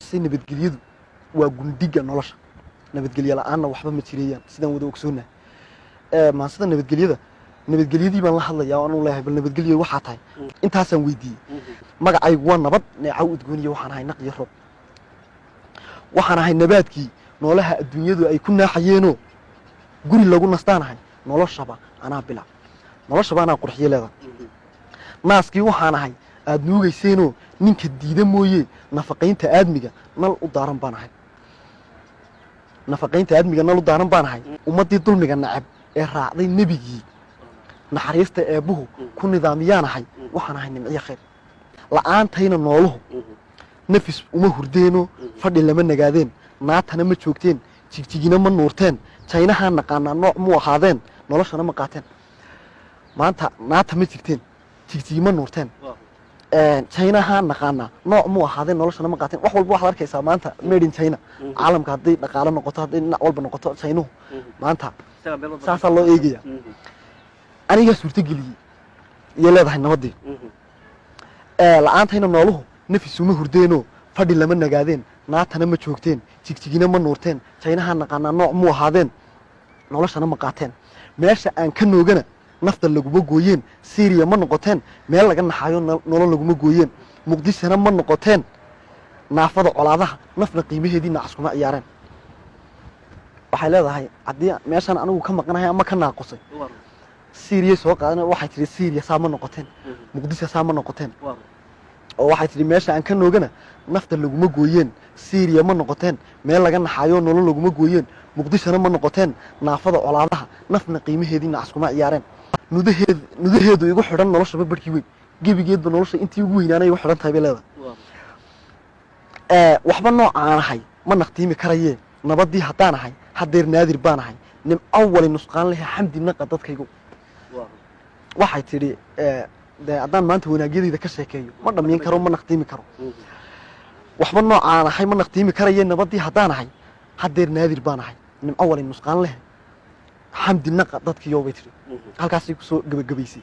si nabadgelyadu waa gundiga nolosha nabadgelyo la'aanna waxba ma jirayaan sidaan wada ogsoonahay ma sida nabadgelyadii baan la hadlayaa oo aan leeyahay bal nabadgelyo waxa tahay intaasaan weydiiyay magacaygu waa nabad neecaw udgooniyo waxaan ahay naq iyo roob waxaan ahay nabaadkii noolaha adduunyadu ay ku naaxayeenoo guri lagu nastaanahay noloshaba anaa bilaab noloshaba anaa qurxiyo leedahay naaskii waxaan ahay aad nuugayseenoo ninka diida mooye nafaqaynta aadmiga nal u daaran baan ahay nafaqaynta aadmiga nal u daaran baan ahay ummaddii dulmiga nacab ee raacday nebigii naxariista eebbuhu ku nidaamiyaan ahay waxaan ahay nimciyo khayr la'aantayna nooluhu nafis uma hurdeeno fadhi lama nagaadeen naatana ma joogteen jigjigina ma nuurteen jaynahaa naqaanaa nooc mu ahaadeen noloshana ma qaateen maanta naata ma jirteen jigjigi ma nuurteen jaynahaa naqaanaa nooc mu ahaadeen noloshana ma qaateen wax walba waxaad arkaysaa maanta made in china caalamka hadday dhaqaalo noqoto hadday dhinac walba noqoto jaynuhu maanta saasaa loo eegaya anigaa suurtageliyey iyo leedahay nabaddii la'aantayna nooluhu nafis uma hurdeenoo fadhi lama nagaadeen naatana ma joogteen jigjigina ma nuurteen jaynahaa naqaanaa nooc mu ahaadeen noloshana ma qaateen meesha aan ka noogana nafta laguma gooyeen syriya ma noqoteen meel laga naxaayo nolol laguma gooyeen muqdishona ma noqoteen naafada colaadaha nafna qiimaheedii nacas kuma ciyaareen waxay leedahay haddii meeshaan anigu ka maqanahay ama ka naaqusay syriya soo qaadan waxay tiri syriya saa ma noqoteen muqdisho saa ma noqoteen oo waxay tiri meesha aan ka noogana nafta laguma gooyeen syriya ma noqoteen meel laga naxaayo nolol laguma gooyeen muqdishona ma noqoteen naafada colaadaha nafna qiimaheedii nacas kuma ciyaareen nudaheedu igu xidhan noloshaba barkii weyn gebigeedba nolosha intii ugu weynaanay igu xidhan tahay bay leedahay waxba noocaan ahay ma naqtiimi karayee nabaddii haddaan ahay haddeer naadir baan ahay nimco wali nusqaan lehe xamdi naqa dadkaygu waxay tidhi dee haddaan maanta wanaagyadayda ka sheekeeyo ma dhammiin karo ma naqtiimi karo waxba noocaan ahay ma naqtiimi karayee nabaddii haddaan ahay haddeer naadir baan ahay nimco wali nusqaan lehe xamdi naqa dadkiyo bay tidhi halkaasay ku soo gebagabaysay